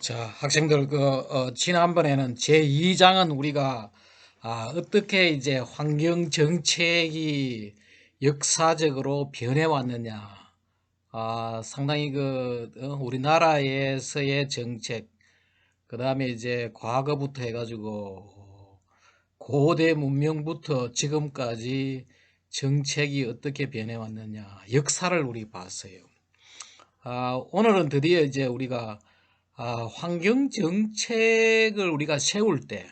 자, 학생들, 지난번에는 제2장은 우리가, 어떻게 이제 환경 정책이 역사적으로 변해왔느냐. 상당히 우리나라에서의 정책, 그 다음에 이제 과거부터 해가지고, 고대 문명부터 지금까지 정책이 어떻게 변해왔느냐. 역사를 우리 봤어요. 오늘은 드디어 이제 우리가 환경 정책을 우리가 세울 때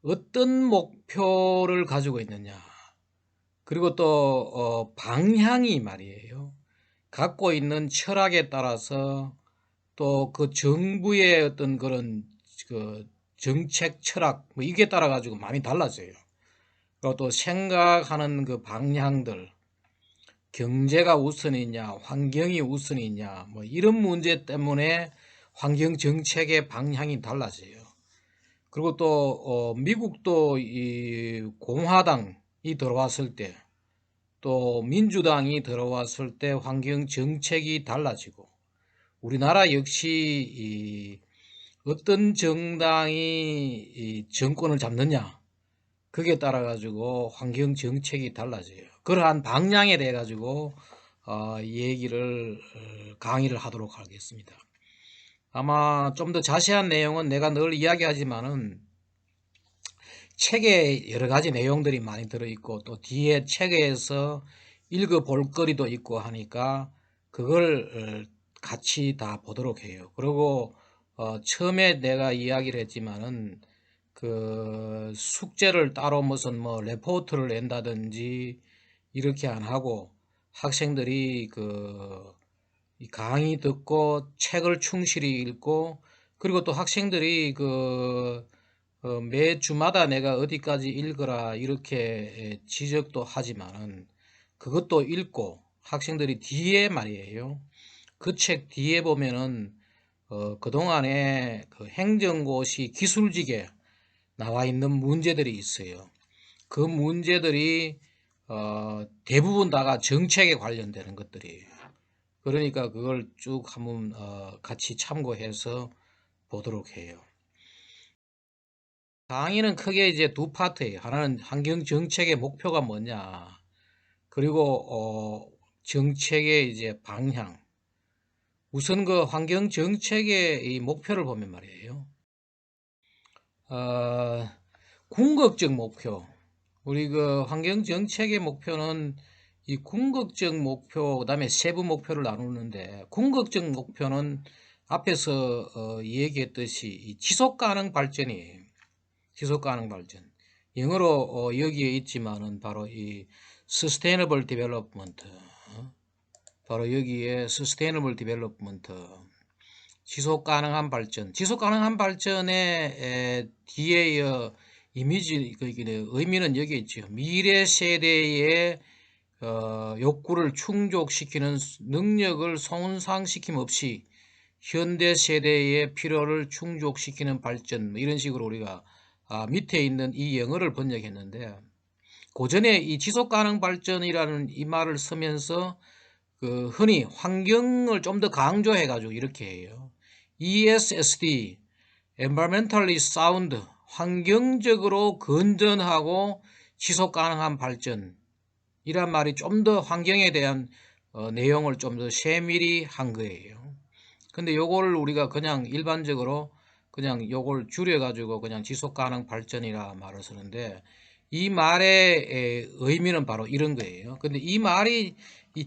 어떤 목표를 가지고 있느냐, 그리고 또 방향이 말이에요. 갖고 있는 철학에 따라서 또 그 정부의 어떤 그런 그 정책 철학 뭐 이게 따라 가지고 많이 달라져요. 그리고 또 생각하는 그 방향들, 경제가 우선이냐, 환경이 우선이냐, 뭐 이런 문제 때문에 환경 정책의 방향이 달라져요. 그리고 또 미국도 이 공화당이 들어왔을 때, 또 민주당이 들어왔을 때 환경 정책이 달라지고, 우리나라 역시 어떤 정당이 이 정권을 잡느냐, 그게 따라 가지고 환경 정책이 달라져요. 그러한 방향에 대해 가지고 얘기를 강의를 하도록 하겠습니다. 아마 좀 더 자세한 내용은 내가 늘 이야기하지만은 책에 여러 가지 내용들이 많이 들어있고 또 뒤에 책에서 읽어볼 거리도 있고 하니까 그걸 같이 다 보도록 해요. 그리고 처음에 내가 이야기를 했지만은 그 숙제를 따로 무슨 뭐 레포트를 낸다든지 이렇게 안 하고 학생들이 그 강의 듣고 책을 충실히 읽고, 그리고 또 학생들이 매 주마다 내가 어디까지 읽어라 이렇게 지적도 하지만은 그것도 읽고 학생들이 뒤에 말이에요. 그 책 뒤에 보면은 그동안에 그 행정고시 기술직에 나와 있는 문제들이 있어요. 그 문제들이 대부분 다가 정책에 관련되는 것들이에요. 그러니까 그걸 쭉 한번 같이 참고해서 보도록 해요. 강의는 크게 이제 두 파트예요. 하나는 환경 정책의 목표가 뭐냐, 그리고 정책의 이제 방향. 우선 그 환경 정책의 이 목표를 보면 말이에요. 어, 궁극적 목표. 우리 그 환경 정책의 목표는 이 궁극적 목표, 그다음에 세부 목표를 나누는데, 궁극적 목표는 앞에서 얘기했듯이 이 지속 가능 발전이에요. 지속 가능 발전. 영어로 여기에 있지만은 바로 이 sustainable development. 바로 여기에 sustainable development. 지속 가능한 발전. 지속 가능한 발전의 뒤에 이미지, 의미는 여기 있죠. 미래 세대의 욕구를 충족시키는 능력을 손상시킴 없이 현대 세대의 필요를 충족시키는 발전, 뭐 이런 식으로 우리가 밑에 있는 이 영어를 번역했는데, 고전에 이 지속가능 발전이라는 이 말을 쓰면서 그 흔히 환경을 좀 더 강조해 가지고 이렇게 해요. ESSD, Environmentally Sound, 환경적으로 건전하고 지속가능한 발전, 이란 말이 좀 더 환경에 대한 내용을 좀 더 세밀히 한 거예요. 근데 요걸 우리가 그냥 일반적으로 그냥 요걸 줄여가지고 그냥 지속가능 발전이라 말을 쓰는데, 이 말의 의미는 바로 이런 거예요. 근데 이 말이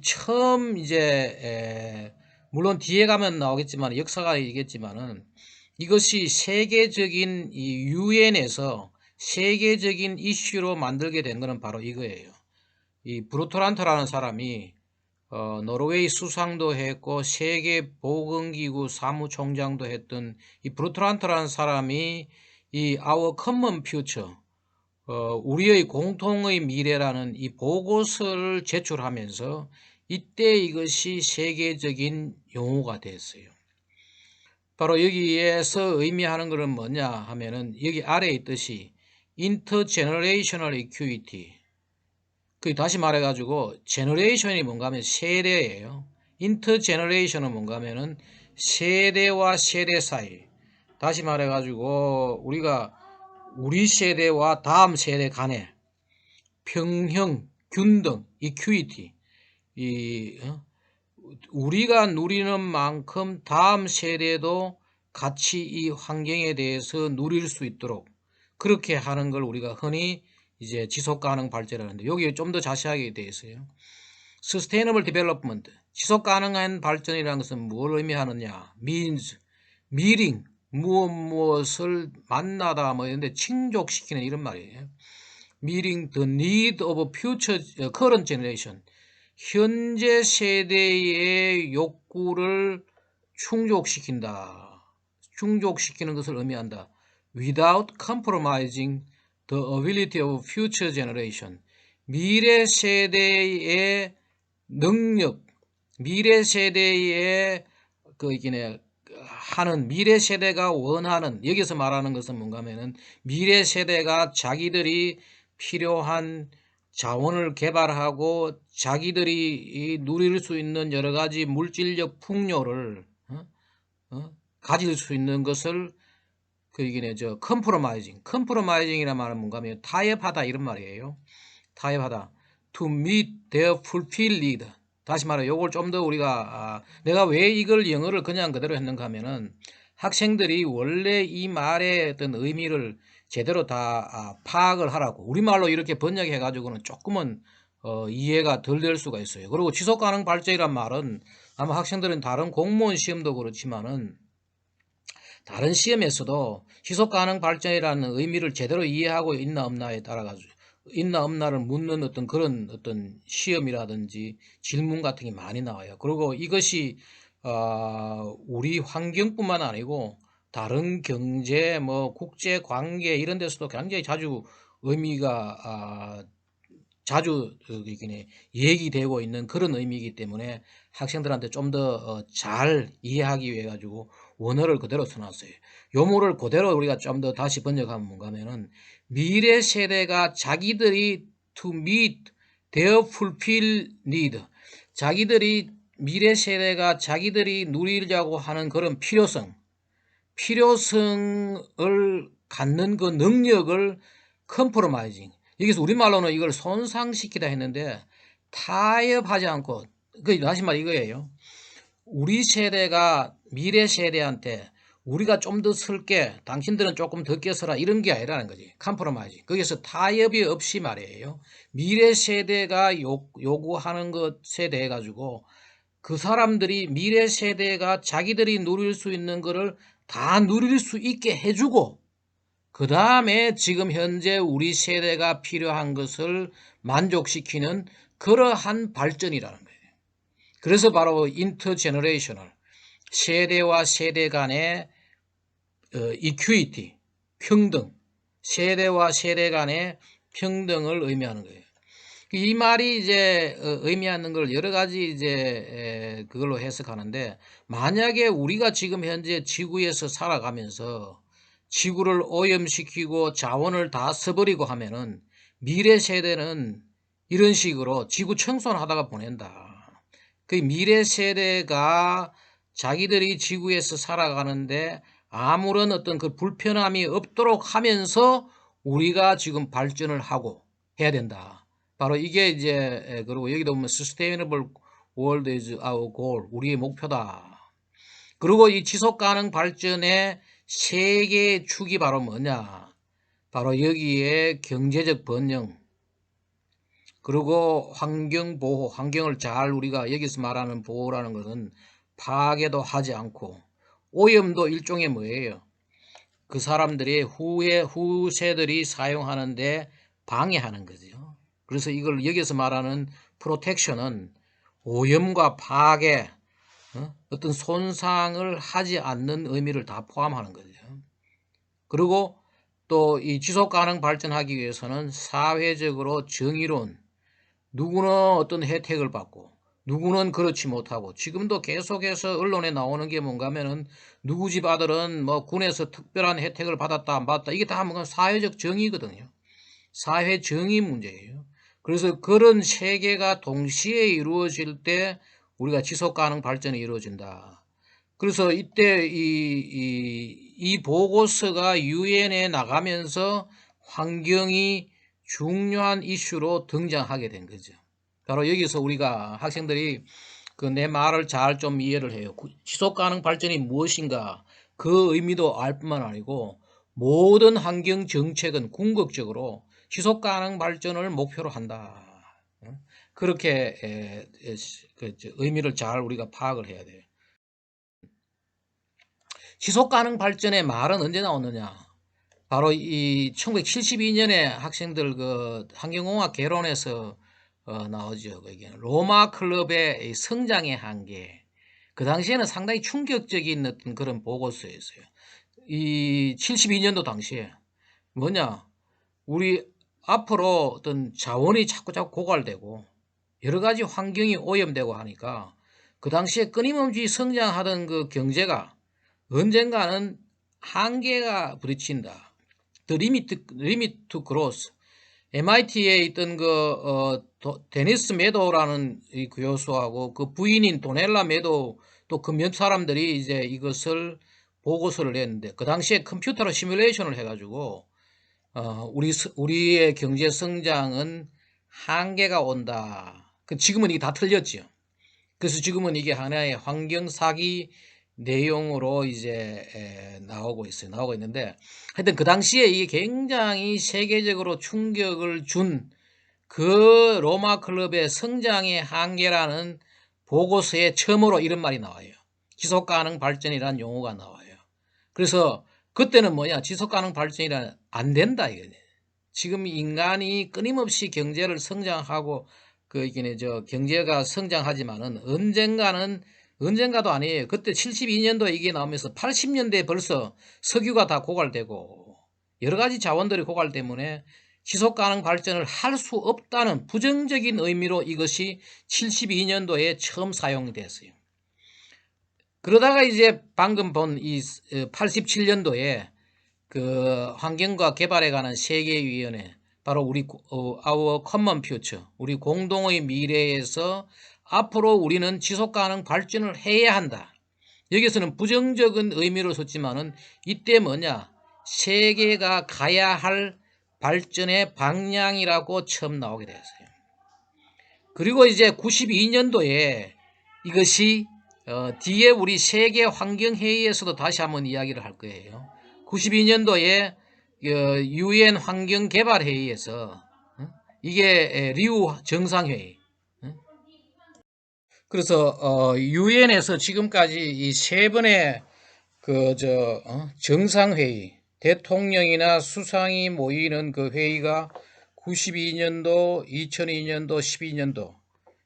처음 이제 물론 뒤에 가면 나오겠지만 역사가 있겠지만은 이것이 세계적인 이 유엔에서 세계적인 이슈로 만들게 된 거는 바로 이거예요. 이 브루토란트라는 사람이 노르웨이 수상도 했고 세계보건기구 사무총장도 했던 이 브루트란트라는 사람이 이 Our Common Future, 우리의 공통의 미래라는 이 보고서를 제출하면서 이때 이것이 세계적인 용어가 됐어요. 바로 여기에서 의미하는 것은 뭐냐 하면은 여기 아래에 있듯이 Intergenerational Equity, 그 다시 말해가지고 제너레이션이 뭔가 하면 세대예요. 인터제너레이션은 뭔가 하면은 세대와 세대 사이, 다시 말해가지고 우리 세대와 다음 세대 간의 평형, 균등, 이큐이티, 우리가 누리는 만큼 다음 세대도 같이 이 환경에 대해서 누릴 수 있도록 그렇게 하는 걸 우리가 흔히 이제 지속가능 발전하는데, 여기에 좀 더 자세하게 되어 있어요. Sustainable Development, 지속가능한 발전이라는 것은 뭘 의미하느냐? means, meeting, 무엇을 만나다 뭐 이런데 충족시키는 이런 말이에요. meeting the need of future current generation, 현재 세대의 욕구를 충족시키는 것을 의미한다. without compromising the ability of future generation, 미래 세대의 능력, 미래 세대의 하는, 미래 세대가 원하는, 여기서 말하는 것은 뭔가 하면은 미래 세대가 자기들이 필요한 자원을 개발하고 자기들이 누릴 수 있는 여러 가지 물질적 풍요를 가질 수 있는 것을 컴프로마이징이란 말은 뭔가 하면 타협하다 이런 말이에요. 타협하다. To meet their fulfilled need. 다시 말해, 요걸 좀 더 우리가, 내가 왜 이걸 영어를 그냥 그대로 했는가 하면은 학생들이 원래 이 말의 어떤 의미를 제대로 다 파악을 하라고. 우리말로 이렇게 번역해 가지고는 조금은 이해가 덜 될 수가 있어요. 그리고 지속가능 발전이란 말은 아마 학생들은 다른 공무원 시험도 그렇지만은 다른 시험에서도 지속가능 발전이라는 의미를 제대로 이해하고 있나 없나에 따라 가지고 있나 없나를 묻는 그런 시험이라든지 질문 같은 게 많이 나와요. 그리고 이것이 우리 환경뿐만 아니고 다른 경제, 국제 관계 이런 데서도 굉장히 자주 의미가 자주 얘기되고 있는 그런 의미이기 때문에 학생들한테 좀 더 잘 이해하기 위해 가지고 원어를 그대로 써놨어요. 요모를 그대로 우리가 좀 더 다시 번역하면 뭔가 하면은 미래 세대가 자기들이 to meet their fulfilled need, 미래 세대가 자기들이 누리려고 하는 그런 필요성을 갖는 그 능력을 컴프로마이징, 여기서 우리말로는 이걸 손상시키다 했는데 타협하지 않고, 다시 말 이거예요. 우리 세대가 미래 세대한테 우리가 좀 더 쓸게, 당신들은 조금 더 껴서라, 이런 게 아니라는 거지. 컴프로마이징. 거기서 타협이 없이 말이에요. 미래 세대가 요구하는 것에 대해 가지고 그 사람들이, 미래 세대가 자기들이 누릴 수 있는 거를 다 누릴 수 있게 해주고, 그 다음에 지금 현재 우리 세대가 필요한 것을 만족시키는 그러한 발전이라는 거예요. 그래서 바로 인터제너레이셔널, 세대와 세대 간의 이큐이티, 평등, 세대와 세대 간의 평등을 의미하는 거예요. 이 말이 이제 의미하는 걸 여러 가지 이제 그걸로 해석하는데, 만약에 우리가 지금 현재 지구에서 살아가면서 지구를 오염시키고 자원을 다 써버리고 하면은 미래 세대는 이런 식으로 지구 청소를 하다가 보낸다. 그 미래 세대가 자기들이 지구에서 살아가는데 아무런 어떤 그 불편함이 없도록 하면서 우리가 지금 발전을 하고 해야 된다. 바로 이게 이제, 그리고 여기도 보면 Sustainable World is our goal, 우리의 목표다. 그리고 이 지속가능 발전의 세 개의 축이 바로 뭐냐? 바로 여기에 경제적 번영, 그리고 환경보호, 환경을 잘, 우리가 여기서 말하는 보호라는 것은 파괴도 하지 않고, 오염도 일종의 뭐예요? 그 사람들이 후세들이 사용하는데 방해하는 거죠. 그래서 이걸 여기서 말하는 프로텍션은 오염과 파괴, 어떤 손상을 하지 않는 의미를 다 포함하는 거죠. 그리고 또 이 지속가능 발전하기 위해서는 사회적으로 정의로운, 누구는 어떤 혜택을 받고 누구는 그렇지 못하고, 지금도 계속해서 언론에 나오는 게 뭔가 하면은 누구 집 아들은 뭐 군에서 특별한 혜택을 받았다 안 받았다, 이게 다 뭔가 사회적 정의거든요. 사회 정의 문제예요. 그래서 그런 세계가 동시에 이루어질 때 우리가 지속가능 발전이 이루어진다. 그래서 이때 이 보고서가 유엔에 나가면서 환경이 중요한 이슈로 등장하게 된 거죠. 바로 여기서 우리가 학생들이 그 내 말을 잘 좀 이해를 해요. 지속가능 발전이 무엇인가 그 의미도 알 뿐만 아니고 모든 환경 정책은 궁극적으로 지속가능 발전을 목표로 한다. 그렇게 의미를 잘 우리가 파악을 해야 돼요. 지속가능 발전의 말은 언제 나오느냐? 바로 이 1972년에 학생들 그 환경공학 개론에서 나오죠. 그게 로마 클럽의 성장의 한계. 그 당시에는 상당히 충격적인 어떤 그런 보고서였어요. 이 72년도 당시에 뭐냐? 우리 앞으로 어떤 자원이 자꾸 고갈되고 여러 가지 환경이 오염되고 하니까 그 당시에 끊임없이 성장하던 그 경제가 언젠가는 한계가 부딪힌다. The limit to growth. MIT에 있던 데니스 메도우라는 이 교수하고 그 부인인 도넬라 메도우 또 그 몇 사람들이 이제 이것을 보고서를 냈는데 그 당시에 컴퓨터로 시뮬레이션을 해가지고 우리의 경제 성장은 한계가 온다. 지금은 이게 다 틀렸죠. 그래서 지금은 이게 하나의 환경 사기 내용으로 이제 나오고 있어요. 나오고 있는데 하여튼 그 당시에 이게 굉장히 세계적으로 충격을 준 그 로마 클럽의 성장의 한계라는 보고서에 처음으로 이런 말이 나와요. 지속 가능 발전이라는 용어가 나와요. 그래서 그때는 뭐냐? 지속 가능 발전이란 안 된다 이거죠. 지금 인간이 끊임없이 경제를 성장하고 경제가 성장하지만은 언젠가도 아니에요. 그때 72년도에 이게 나오면서 80년대에 벌써 석유가 다 고갈되고 여러 가지 자원들이 고갈 때문에 지속 가능 발전을 할 수 없다는 부정적인 의미로 이것이 72년도에 처음 사용됐어요. 그러다가 이제 방금 본 이 87년도에 그 환경과 개발에 관한 세계위원회, 바로 우리 Our Common Future, 우리 공동의 미래에서 앞으로 우리는 지속가능 발전을 해야 한다. 여기서는 부정적인 의미로 썼지만은 이때 뭐냐? 세계가 가야 할 발전의 방향이라고 처음 나오게 되었어요. 그리고 이제 92년도에 이것이 뒤에 우리 세계 환경 회의에서도 다시 한번 이야기를 할 거예요. 92년도에 유엔 환경 개발 회의에서 이게 리우 정상회의. 그래서 유엔에서 지금까지 이 세 번의 정상회의, 대통령이나 수상이 모이는 그 회의가 92년도, 2002년도, 12년도,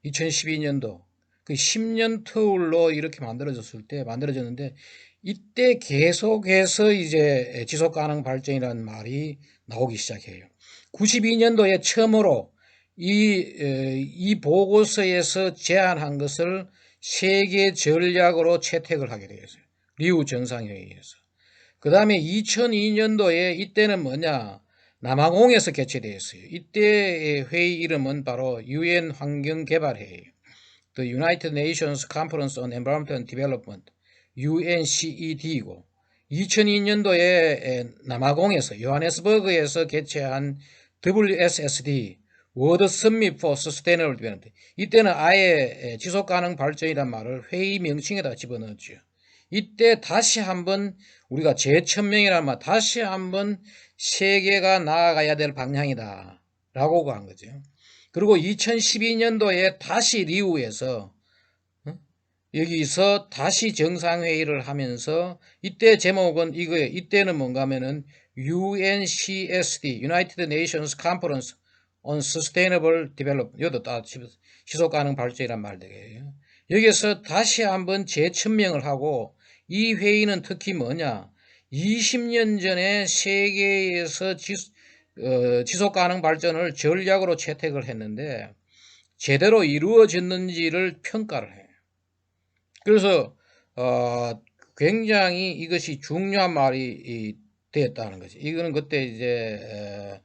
2012년도 그 10년 터울로 이렇게 만들어졌는데 이때 계속해서 이제 지속 가능 발전이라는 말이 나오기 시작해요. 92년도에 처음으로 이 보고서에서 제안한 것을 세계 전략으로 채택을 하게 되었어요. 리우 정상회의에서. 그 다음에 2002년도에 이때는 뭐냐? 남아공에서 개최되었어요. 이때의 회의 이름은 바로 유엔 환경개발회의, The United Nations Conference on Environmental Development, UNCED이고 2002년도에 남아공에서 요하네스버그에서 개최한 WSSD, World Summit for Sustainable Development. 이때는 아예 지속가능 발전이란 말을 회의 명칭에다 집어넣었죠. 이때 다시 한번 우리가 재천명이란 말, 다시 한번 세계가 나아가야 될 방향이다 라고 한 거죠. 그리고 2012년도에 다시 리우에서 여기서 다시 정상회의를 하면서 이때 제목은 이거예요. 이때는 뭔가 하면은 UNCSD, United Nations Conference on Sustainable Development. 이것도 다 지속가능 발전이란 말 되겠어요. 여기서 다시 한번 재천명을 하고 이 회의는 특히 뭐냐? 20년 전에 세계에서 지속가능 발전을 전략으로 채택을 했는데 제대로 이루어졌는지를 평가를 해요. 그래서 굉장히 이것이 중요한 말이 되었다는 거죠. 이거는 그때 이제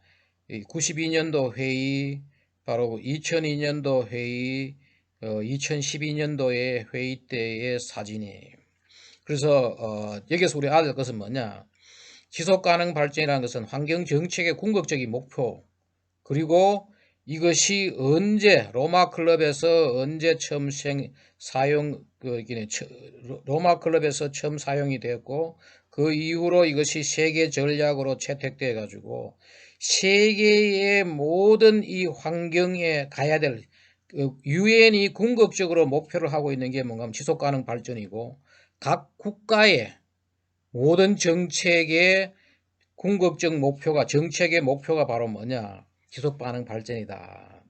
92년도 회의, 바로 2002년도 회의, 2012년도의 회의 때의 사진이에요. 그래서 여기서 우리 알아야 될 것은 뭐냐? 지속가능 발전이라는 것은 환경정책의 궁극적인 목표, 그리고 이것이 언제 로마 클럽에서 언제 처음 로마 클럽에서 처음 사용이 되었고, 그 이후로 이것이 세계 전략으로 채택돼 가지고 세계의 모든 이 환경에 가야 될 유엔이 궁극적으로 목표를 하고 있는 게 뭔가 하면 지속가능 발전이고, 각 국가의 모든 정책의 궁극적 목표가, 정책의 목표가 바로 뭐냐? 지속가능 발전이다.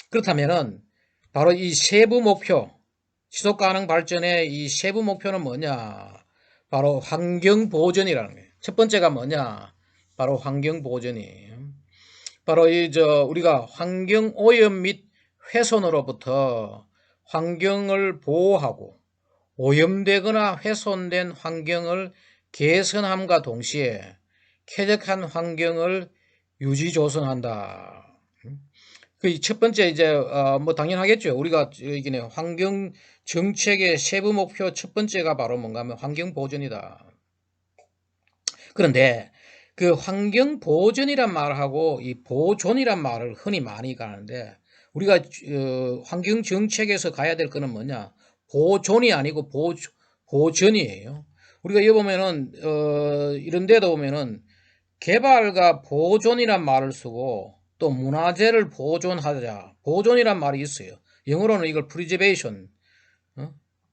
그렇다면은 바로 이 세부 목표, 지속가능 발전의 이 세부 목표는 뭐냐? 바로 환경 보존이라는 거예요. 첫 번째가 뭐냐? 바로 환경 보존이에요. 바로 우리가 환경 오염 및 훼손으로부터 환경을 보호하고, 오염되거나 훼손된 환경을 개선함과 동시에 쾌적한 환경을 유지 조성한다. 그 첫 번째 뭐 당연하겠죠. 우리가 이게 환경 정책의 세부 목표 첫 번째가 바로 뭔가 하면 환경 보존이다. 그런데 그 환경 보존이란 말하고 이 보존이란 말을 흔히 많이 가는데, 우리가 환경 정책에서 가야 될 거는 뭐냐? 보존이 아니고 보전이에요. 우리가 여기 보면은 이런 데도 보면은 개발과 보존이란 말을 쓰고, 또 문화재를 보존하자, 보존이란 말이 있어요. 영어로는 이걸 preservation,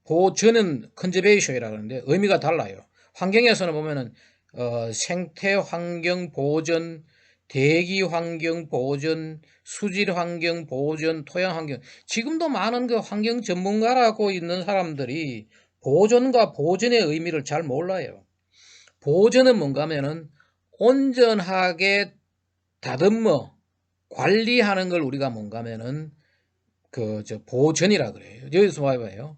보존은 conservation이라고 하는데 의미가 달라요. 환경에서는 보면은 생태 환경 보존, 대기 환경 보존, 수질 환경 보존, 토양 환경, 지금도 많은 그 환경 전문가라고 있는 사람들이 보존과 보존의 의미를 잘 몰라요. 보존은 뭔가 하면은 온전하게 다듬어 관리하는 걸 우리가 뭔가 하면은 보존이라 그래요. 여기서 봐봐요.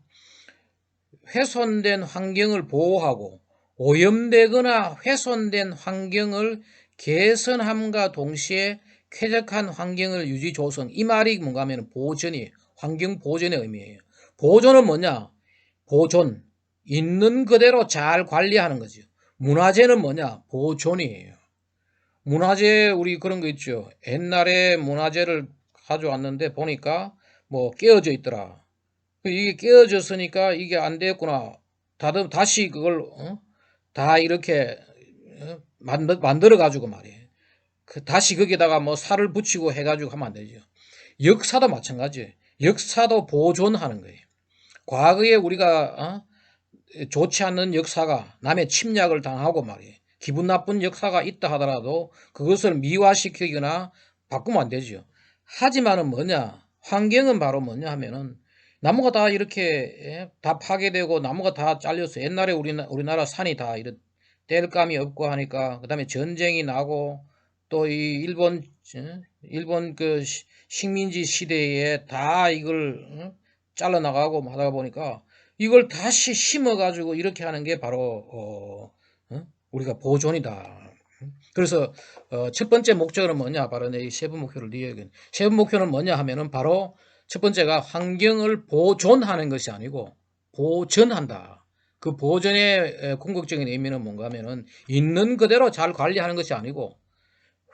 훼손된 환경을 보호하고 오염되거나 훼손된 환경을 개선함과 동시에 쾌적한 환경을 유지 조성, 이 말이 뭔가 하면 보존이, 환경 보존의 의미예요. 보존은 뭐냐? 보존, 있는 그대로 잘 관리하는 거죠. 문화재는 뭐냐? 보존이에요. 문화재, 우리 그런 거 있죠. 옛날에 문화재를 가져왔는데 보니까 뭐 깨어져 있더라. 이게 깨어졌으니까 이게 안 됐구나. 다시 그걸 다 이렇게 만들어 가지고 말이에요. 다시 거기다가 뭐 살을 붙이고 해가지고 하면 안 되죠. 역사도 마찬가지예요. 역사도 보존하는 거예요. 과거에 우리가 좋지 않는 역사가, 남의 침략을 당하고 말이에요. 기분 나쁜 역사가 있다 하더라도 그것을 미화시키거나 바꾸면 안 되죠. 하지만은 뭐냐? 환경은 바로 뭐냐 하면은 나무가 다 이렇게 다 파괴되고 나무가 다 잘렸어요. 옛날에 우리나라 산이 다 이런 땔감이 없고 하니까, 그다음에 전쟁이 나고, 또 이 일본 그 식민지 시대에 다 이걸 잘라 나가고 하다 보니까 이걸 다시 심어 가지고 이렇게 하는 게 바로 우리가 보존이다. 그래서 첫 번째 목적은 뭐냐? 바로 이 세부 목표를 이야기하는. 세부 목표는 뭐냐 하면은 바로 첫 번째가 환경을 보존하는 것이 아니고 보전한다. 그 보존의 궁극적인 의미는 뭔가 하면은 있는 그대로 잘 관리하는 것이 아니고,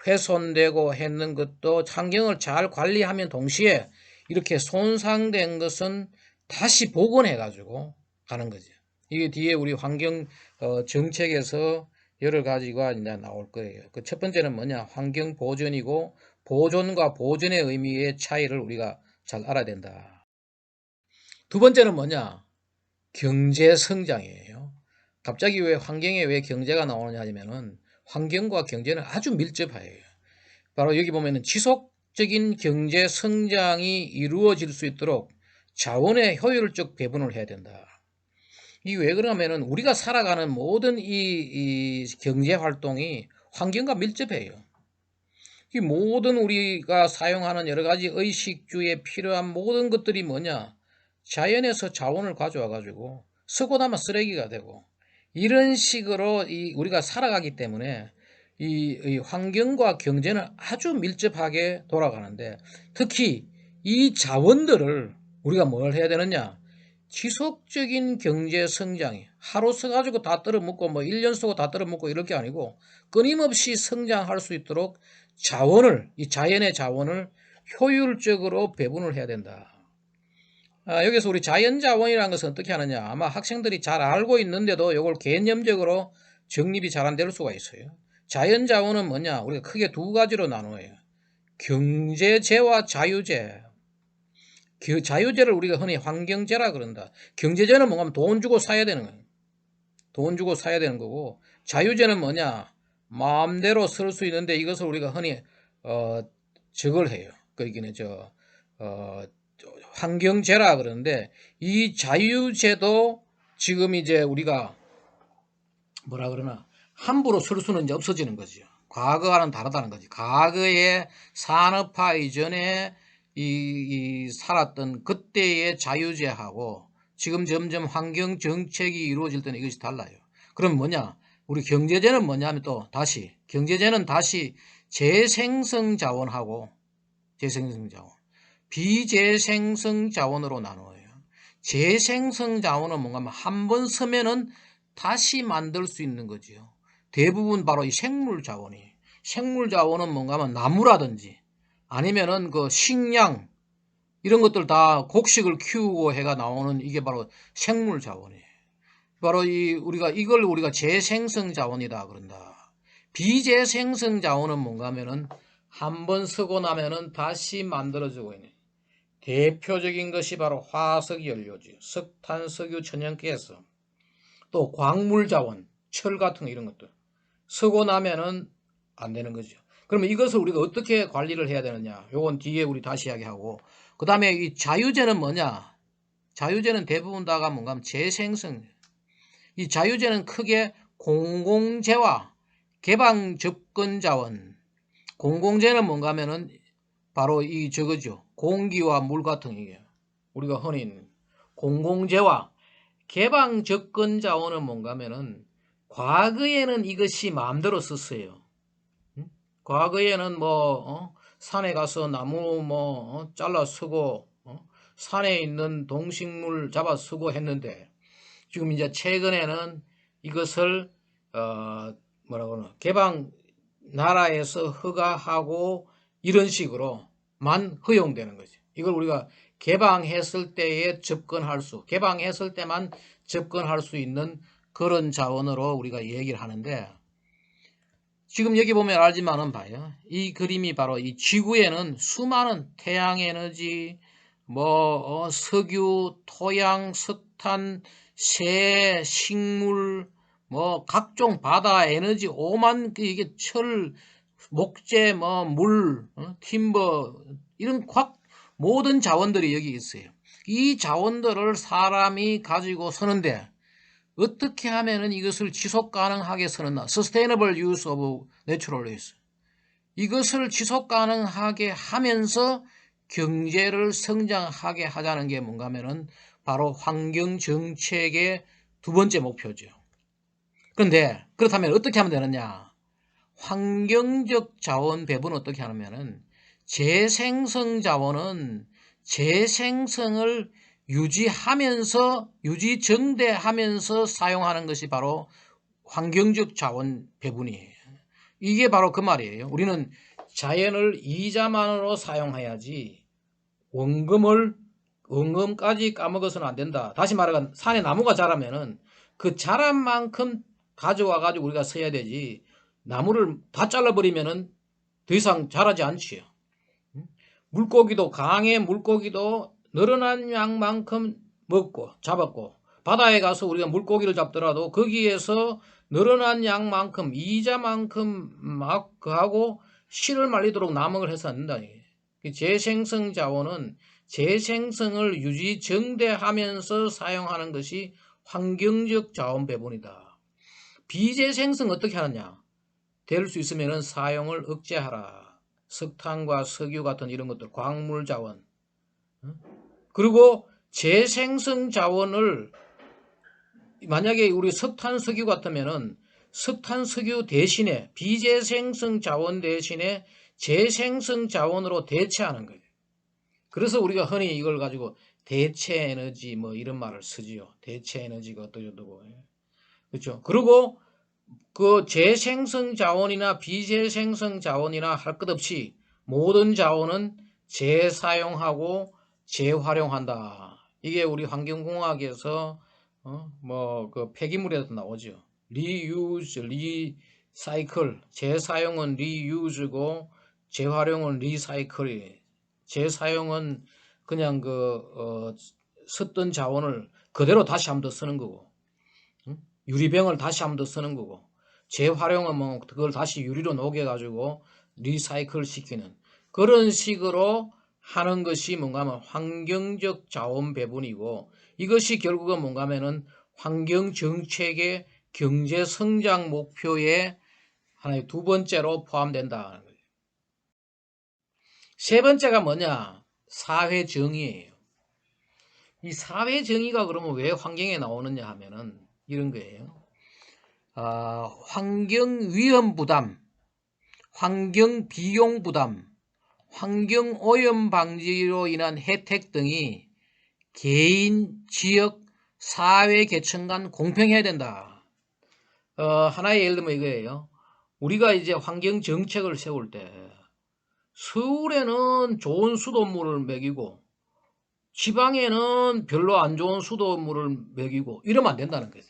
훼손되고 했는 것도 환경을 잘 관리하면 동시에 이렇게 손상된 것은 다시 복원해 가지고 가는 거죠. 이게 뒤에 우리 환경 정책에서 여러 가지가 이제 나올 거예요. 그 첫 번째는 뭐냐? 환경 보존이고, 보존과 보존의 의미의 차이를 우리가 잘 알아야 된다. 두 번째는 뭐냐? 경제 성장이에요. 갑자기 왜 환경에 왜 경제가 나오느냐 하면은 환경과 경제는 아주 밀접해요. 바로 여기 보면은 지속적인 경제 성장이 이루어질 수 있도록 자원의 효율적 배분을 해야 된다. 이게 왜 그러냐면은 우리가 살아가는 모든 이 경제 활동이 환경과 밀접해요. 이 모든 우리가 사용하는 여러 가지 의식주에 필요한 모든 것들이 뭐냐? 자연에서 자원을 가져와 가지고 쓰고 나면 쓰레기가 되고, 이런 식으로 우리가 살아가기 때문에 이 환경과 경제는 아주 밀접하게 돌아가는데, 특히 이 자원들을 우리가 뭘 해야 되느냐? 지속적인 경제 성장이 하루 써가지고 다 떨어먹고 뭐 1년 쓰고 다 떨어먹고 이럴 게 아니고 끊임없이 성장할 수 있도록 자원을, 이 자연의 자원을 효율적으로 배분을 해야 된다. 여기서 우리 자연자원이라는 것은 어떻게 하느냐, 아마 학생들이 잘 알고 있는데도 이걸 개념적으로 정립이 잘 안 될 수가 있어요. 자연자원은 뭐냐, 우리가 크게 두 가지로 나누어요. 경제재와 자유재. 자유재를 우리가 흔히 환경재라 그런다. 경제재는 뭔가 하면 돈 주고 사야 되는 거예요. 돈 주고 사야 되는 거고, 자유재는 뭐냐, 마음대로 쓸 수 있는데 이것을 우리가 흔히 저걸 해요. 그러기는 환경재라 그러는데, 이 자유재도 지금 이제 우리가 뭐라 그러나 함부로 쓸 수는 이제 없어지는 거죠. 과거와는 다르다는 거지. 과거의 산업화 이전에 이 살았던 그때의 자유재하고 지금 점점 환경 정책이 이루어질 때는 이것이 달라요. 그럼 뭐냐? 우리 경제재는 뭐냐면 또 다시 경제재는 다시 재생성 자원하고 재생성 자원, 비재생성 자원으로 나누어요. 재생성 자원은 뭔가 하면 한 번 쓰면은 다시 만들 수 있는 거죠. 대부분 바로 이 생물 자원이. 생물 자원은 뭔가 하면 나무라든지 아니면은 그 식량 이런 것들 다 곡식을 키우고 해가 나오는 이게 바로 생물 자원이에요. 바로 이걸 우리가 재생성 자원이다 그런다. 비재생성 자원은 뭔가 하면은 한 번 쓰고 나면은 다시 만들어지고 있는 대표적인 것이 바로 화석 연료죠. 석탄, 석유, 천연가스, 또 광물 자원, 철 같은 이런 것들 쓰고 나면은 안 되는 거죠. 그러면 이것을 우리가 어떻게 관리를 해야 되느냐? 요건 뒤에 우리 다시 이야기하고, 그 다음에 이 자유재는 뭐냐? 자유재는 대부분 다가 뭔가 하면 재생성. 이 자유재는 크게 공공재와 개방 접근 자원. 공공재는 뭔가 하면은 바로 이 저거죠. 공기와 물 같은 이게 우리가 흔히 공공재와 개방 접근 자원은 뭔가 하면은 과거에는 이것이 마음대로 썼어요. 과거에는 산에 가서 나무 잘라 쓰고 산에 있는 동식물 잡아 쓰고 했는데, 지금 이제 최근에는 이것을 개방 나라에서 허가하고 이런 식으로만 허용되는 거죠. 이걸 우리가 개방했을 때에 개방했을 때만 접근할 수 있는 그런 자원으로 우리가 얘기를 하는데, 지금 여기 보면 알지만은 봐요. 이 그림이 바로 이 지구에는 수많은 태양에너지, 석유, 토양, 석탄, 새, 식물, 각종 바다 에너지, 오만 이게 철, 목재, 물, 팀버 이런 모든 자원들이 여기 있어요. 이 자원들을 사람이 가지고 서는데 어떻게 하면은 이것을 지속 가능하게 쓰는가? Sustainable use of natural resource. 이것을 지속 가능하게 하면서 경제를 성장하게 하자는 게 뭔가 하면은 바로 환경 정책의 두 번째 목표죠. 그런데 그렇다면 어떻게 하면 되느냐? 환경적 자원 배분은 어떻게 하냐면은 재생성 자원은 재생성을 유지정대하면서 사용하는 것이 바로 환경적 자원 배분이에요. 이게 바로 그 말이에요. 우리는 자연을 이자만으로 사용해야지 원금까지 까먹어서는 안 된다. 다시 말하면 산에 나무가 자라면은 그 자란 만큼 가져와 가지고 우리가 써야 되지, 나무를 다 잘라버리면은 더 이상 자라지 않지요. 물고기도, 강의 물고기도 늘어난 양만큼 잡았고, 바다에 가서 우리가 물고기를 잡더라도 거기에서 늘어난 양만큼, 이자만큼 막 하고 실을 말리도록 남을 해서 안 된다. 재생성 자원은 재생성을 유지정대하면서 사용하는 것이 환경적 자원 배분이다. 비재생성 어떻게 하느냐? 될 수 있으면 사용을 억제하라. 석탄과 석유 같은 이런 것들, 광물 자원. 그리고 재생성 자원을 만약에 우리 석탄, 석유 같으면은 석탄, 석유 대신에 비재생성 자원 대신에 재생성 자원으로 대체하는 거예요. 그래서 우리가 흔히 이걸 가지고 대체 에너지 뭐 이런 말을 쓰지요. 대체 에너지가 어떠고 그렇죠. 그리고 그 재생성 자원이나 비재생성 자원이나 할 것 없이 모든 자원은 재사용하고 재활용한다. 이게 우리 환경공학에서 뭐 그 폐기물에도 나오죠. 리유즈, 리사이클. 재사용은 리유즈고 재활용은 리사이클이. 재사용은 그냥 썼던 자원을 그대로 다시 한 번 더 쓰는 거고, 유리병을 다시 한 번 더 쓰는 거고, 재활용은 뭐 그걸 다시 유리로 녹여가지고 리사이클 시키는 그런 식으로 하는 것이 뭔가 하면 환경적 자원 배분이고, 이것이 결국은 뭔가 하면은 환경 정책의 경제 성장 목표의 하나의 두 번째로 포함된다. 세 번째가 뭐냐? 사회 정의예요. 이 사회 정의가 그러면 왜 환경에 나오느냐 하면은 이런 거예요. 환경 위험 부담, 환경 비용 부담, 환경 오염 방지로 인한 혜택 등이 개인, 지역, 사회 계층 간 공평해야 된다. 하나의 예를 들면 이거예요. 우리가 이제 환경 정책을 세울 때 서울에는 좋은 수돗물을 먹이고 지방에는 별로 안 좋은 수돗물을 먹이고 이러면 안 된다는 거죠.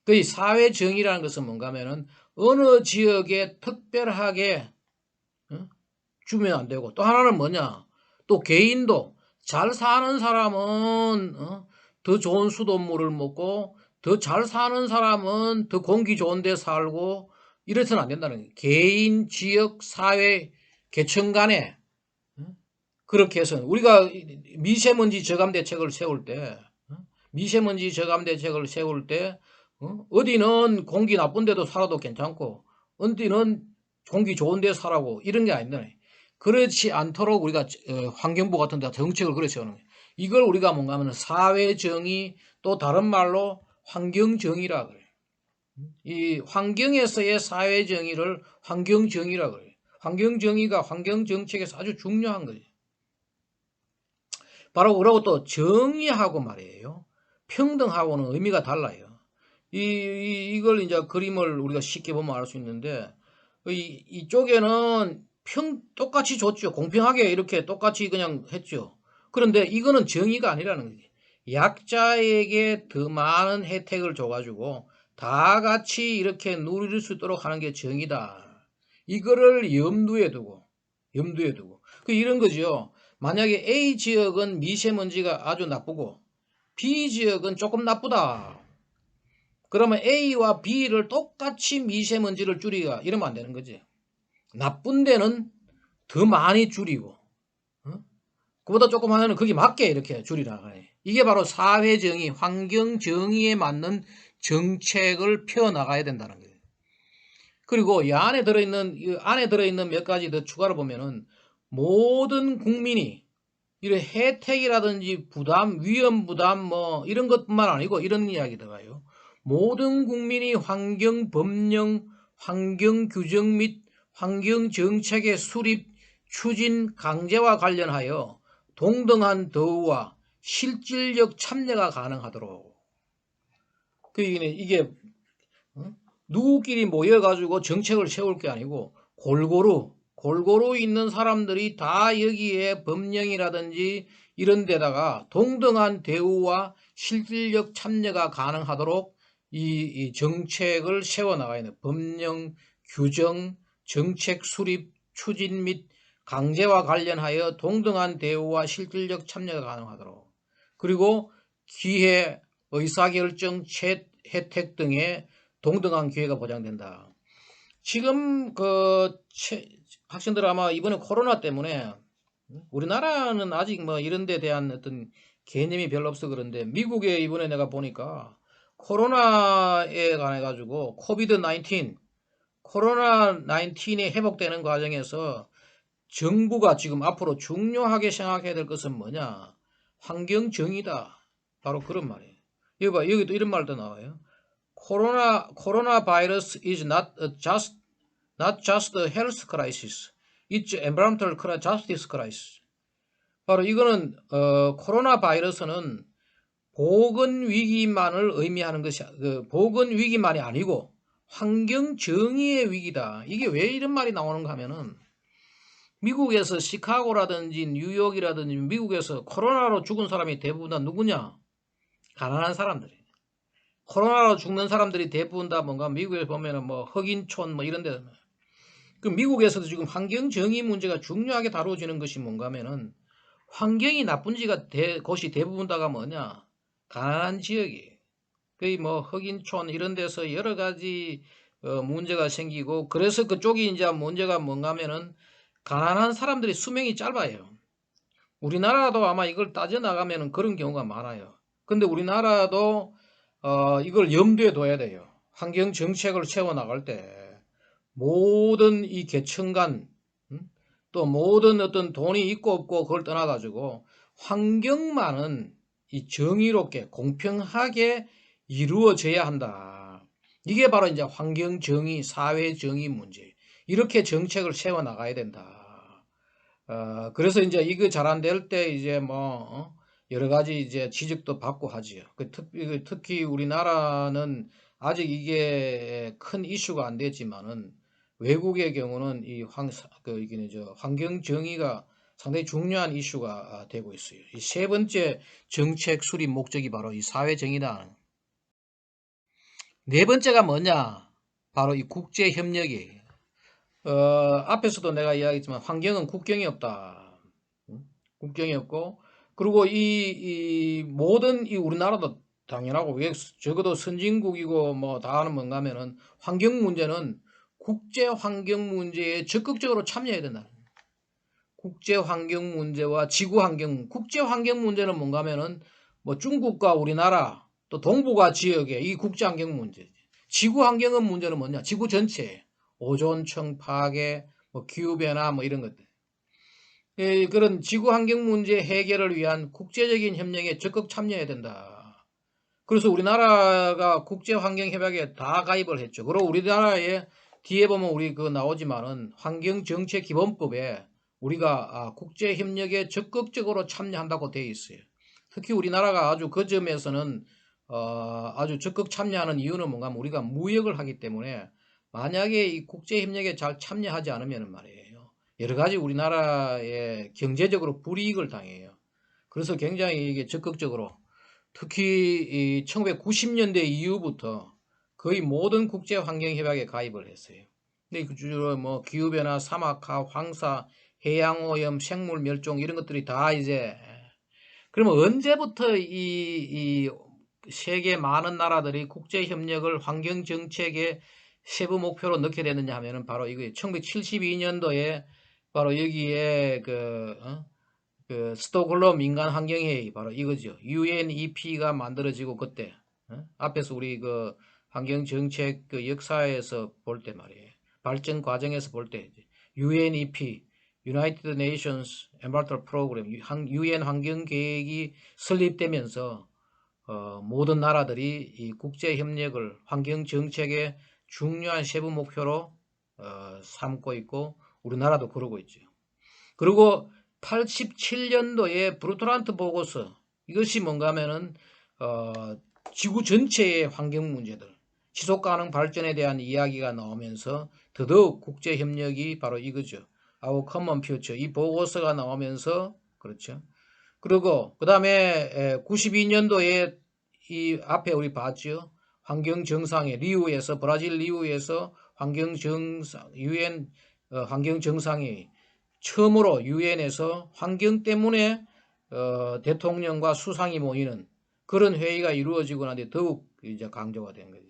그 사회 정의라는 것은 뭔가 하면은 어느 지역에 특별하게 주면 안 되고, 또 하나는 뭐냐, 또 개인도 잘 사는 사람은 더 좋은 수돗물을 먹고 더 잘 사는 사람은 더 공기 좋은 데 살고 이래서는 안 된다는 거예요. 개인, 지역, 사회, 계층 간에 그렇게 해서 우리가 미세먼지 저감 대책을 세울 때 미세먼지 저감 대책을 세울 때 어디는 공기 나쁜 데도 살아도 괜찮고 어디는 공기 좋은 데 살아고 이런 게 아닙니다. 그렇지 않도록 우리가 환경부 같은 데 정책을 그렇게 세우는 거예요. 이걸 우리가 뭔가 하면 사회정의, 또 다른 말로 환경정의라 그래요. 이 환경에서의 사회정의를 환경정의라 그래요. 환경정의가 환경정책에서 아주 중요한 거예요. 바로 그러고 또 정의하고 말이에요. 평등하고는 의미가 달라요. 이걸 이제 그림을 우리가 쉽게 보면 알 수 있는데, 이쪽에는 똑같이 줬죠. 공평하게 이렇게 똑같이 그냥 했죠. 그런데 이거는 정의가 아니라는 거지. 약자에게 더 많은 혜택을 줘가지고 다 같이 이렇게 누릴 수 있도록 하는 게 정의다. 이거를 염두에 두고. 이런 거죠. 만약에 A 지역은 미세먼지가 아주 나쁘고 B 지역은 조금 나쁘다. 그러면 A와 B를 똑같이 미세먼지를 줄이가 이러면 안 되는 거지. 나쁜 데는 더 많이 줄이고 그보다 조금 하면은 거기 맞게 이렇게 줄이라. 이게 바로 사회정의, 환경정의에 맞는 정책을 펴나가야 된다는 거예요. 그리고 이 안에 들어있는 몇 가지 더 추가로 보면은 모든 국민이 이런 혜택이라든지 부담, 위험 부담 뭐 이런 것뿐만 아니고 이런 이야기 들어가요. 모든 국민이 환경 법령, 환경 규정 및 환경 정책의 수립, 추진, 강제와 관련하여 동등한 더우와 실질적 참여가 가능하도록. 이게 누구끼리 모여가지고 정책을 세울 게 아니고 골고루 있는 사람들이 다 여기에 법령이라든지 이런 데다가 동등한 대우와 실질적 참여가 가능하도록 이 정책을 세워나가야 돼요. 법령, 규정, 정책 수립, 추진 및 강제와 관련하여 동등한 대우와 실질적 참여가 가능하도록. 그리고 기회, 의사결정, 혜택 등의 동등한 기회가 보장된다. 지금 학생들 아마 이번에 코로나 때문에 우리나라는 아직 뭐 이런 데 대한 어떤 개념이 별로 없어 그런데 미국에 이번에 내가 보니까 코로나에 관해 가지고 코로나 19이 회복되는 과정에서 정부가 지금 앞으로 중요하게 생각해야 될 것은 뭐냐? 환경 정의다. 바로 그런 말이에요. 여기 봐, 여기도 이런 말도 나와요. Coronavirus is not just a health crisis. It's environmental justice crisis. 바로 이거는 코로나 바이러스는 보건 위기만을 의미하는 것이 보건 위기만이 아니고 환경 정의의 위기다. 이게 왜 이런 말이 나오는가 하면은 미국에서 시카고라든지 뉴욕이라든지 미국에서 코로나로 죽은 사람이 대부분 다 누구냐? 가난한 사람들이. 코로나로 죽는 사람들이 대부분 다 뭔가 미국에 보면은 뭐 흑인촌 뭐 이런 데. 그 미국에서도 지금 환경 정의 문제가 중요하게 다루어지는 것이 뭔가 하면은 환경이 나쁜 곳이 대부분 다가 뭐냐? 가난한 지역이. 거의 뭐 흑인촌 이런 데서 여러 가지 문제가 생기고 그래서 그쪽이 이제 문제가 뭔가 하면은 가난한 사람들이 수명이 짧아요. 우리나라도 아마 이걸 따져나가면 그런 경우가 많아요. 근데 우리나라도 이걸 염두에 둬야 돼요. 환경 정책을 세워나갈 때 모든 이 계층 간, 또 모든 어떤 돈이 있고 없고 그걸 떠나가지고 환경만은 이 정의롭게 공평하게 이루어져야 한다. 이게 바로 이제 환경 정의, 사회 정의 문제. 이렇게 정책을 세워나가야 된다. 그래서 이제 이거 잘 안 될 때 이제 뭐 여러 가지 이제 지적도 받고 하지요. 특히 우리나라는 아직 이게 큰 이슈가 안 됐지만은 외국의 경우는 이게 환경 정의가 상당히 중요한 이슈가 되고 있어요. 이 세 번째 정책 수립 목적이 바로 이 사회 정의다. 네 번째가 뭐냐? 바로 이 국제 협력이에요. 앞에서도 내가 이야기했지만 환경은 국경이 없다. 국경이 없고, 그리고 이 모든 이 우리나라도 당연하고, 왜 적어도 선진국이고 뭐 다 하는 뭔가 하면은 환경 문제는 국제 환경 문제에 적극적으로 참여해야 된다. 국제 환경 문제와 지구 환경, 국제 환경 문제는 뭔가 하면은 뭐 중국과 우리나라 또 동북아 지역의 이 국제 환경 문제. 지구 환경은 문제는 뭐냐? 지구 전체. 오존층 파괴, 뭐 기후변화 뭐 이런 것들. 그런 지구 환경 문제 해결을 위한 국제적인 협력에 적극 참여해야 된다. 그래서 우리나라가 국제 환경 협약에 다 가입을 했죠. 그리고 우리나라에 뒤에 보면 우리 그 나오지만은 환경 정책 기본법에 우리가 국제 협력에 적극적으로 참여한다고 되어 있어요. 특히 우리나라가 아주 그 점에서는 아주 적극 참여하는 이유는 뭔가 하면 우리가 무역을 하기 때문에 만약에 이 국제 협력에 잘 참여하지 않으면 말이에요. 여러 가지 우리나라에 경제적으로 불이익을 당해요. 그래서 굉장히 이게 적극적으로 특히 이 1990년대 이후부터 거의 모든 국제 환경 협약에 가입을 했어요. 근데 그 주로 뭐 기후변화, 사막화, 황사, 해양오염, 생물 멸종 이런 것들이 다 이제 그러면 언제부터 이 세계 많은 나라들이 국제 협력을 환경 정책의 세부 목표로 넣게 됐느냐 하면은 바로 이거 1972년도에 바로 여기에 그 스톡홀름 인간 환경회의 바로 이거죠. UNEP가 만들어지고 그때 앞에서 우리 그 환경 정책 그 역사에서 볼 때 말이에요. 발전 과정에서 볼 때 UNEP United Nations Environmental Program UN 환경 계획이 설립되면서 모든 나라들이 이 국제 협력을 환경 정책의 중요한 세부 목표로 삼고 있고 우리나라도 그러고 있죠. 그리고 87년도에 브루토란트 보고서 이것이 뭔가 하면은 지구 전체의 환경 문제들 지속가능 발전에 대한 이야기가 나오면서 더더욱 국제협력이 바로 이거죠. Our Common Future 이 보고서가 나오면서 그렇죠. 그리고 그 다음에 92년도에 이 앞에 우리 봤죠. 환경정상회 리우에서 브라질 리우에서 환경정상 UN 환경정상회 처음으로 유엔에서 환경 때문에 대통령과 수상이 모이는 그런 회의가 이루어지고 난뒤 더욱 이제 강조가 된 거죠.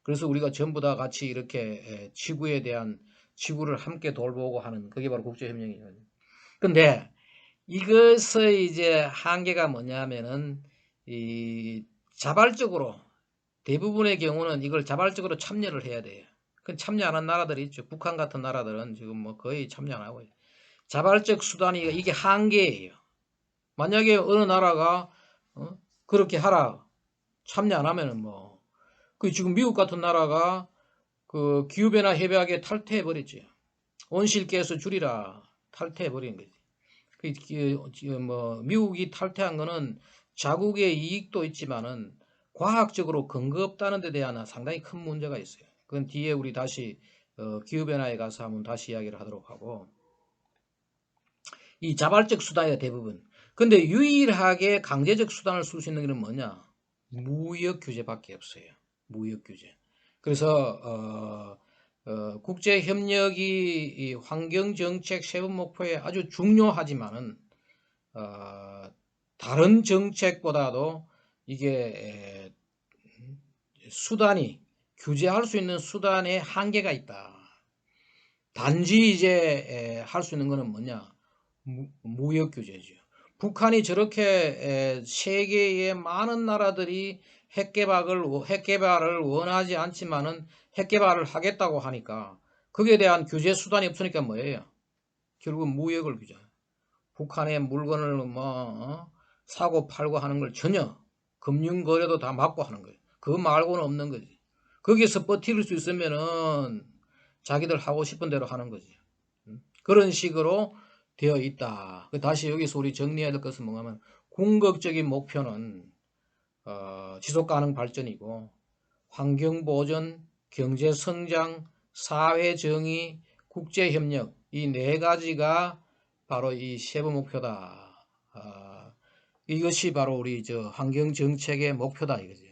그래서 우리가 전부 다 같이 이렇게 지구에 대한 지구를 함께 돌보고 하는 그게 바로 국제협력이거든요. 근데 이것의 이제 한계가 뭐냐면은 이 자발적으로 대부분의 경우는 이걸 자발적으로 참여를 해야 돼요. 그 참여 안 한 나라들이 있죠. 북한 같은 나라들은 지금 뭐 거의 참여 안 하고 있어요. 자발적 수단이 이게 한계예요. 만약에 어느 나라가 그렇게 하라 참여 안 하면은 뭐 그 지금 미국 같은 나라가 그 기후변화 협약에 탈퇴해 버렸지. 온실가스 줄이라 탈퇴해 버린 거지. 뭐 미국이 탈퇴한 거는 자국의 이익도 있지만은 과학적으로 근거 없다는 데 대한 상당히 큰 문제가 있어요. 그건 뒤에 우리 다시 기후변화에 가서 한번 다시 이야기를 하도록 하고, 이 자발적 수단이야 대부분. 근데 유일하게 강제적 수단을 쓸 수 있는 게 뭐냐? 무역 규제밖에 없어요. 무역 규제. 그래서 국제 협력이 환경 정책 세부 목표에 아주 중요하지만은 다른 정책보다도 이게 수단이 규제할 수 있는 수단에 한계가 있다. 단지 이제 할 수 있는 거는 뭐냐? 무역 규제죠. 북한이 저렇게 세계의 많은 나라들이 핵개발을 원하지 않지만은 핵개발을 하겠다고 하니까 거기에 대한 규제 수단이 없으니까 뭐예요? 결국 무역을 규제. 북한의 물건을 사고 팔고 하는 걸 전혀 금융 거래도 다 막고 하는 거예요. 그거 말고는 없는 거지. 거기서 버틸 수 있으면은 자기들 하고 싶은 대로 하는 거지. 그런 식으로 되어 있다. 다시 여기서 우리 정리해야 될 것은 뭐냐면 궁극적인 목표는 지속가능 발전이고 환경보전, 경제성장, 사회정의, 국제협력 이 네 가지가 바로 이 세부 목표다. 이것이 바로 우리 환경정책의 목표다 이거죠.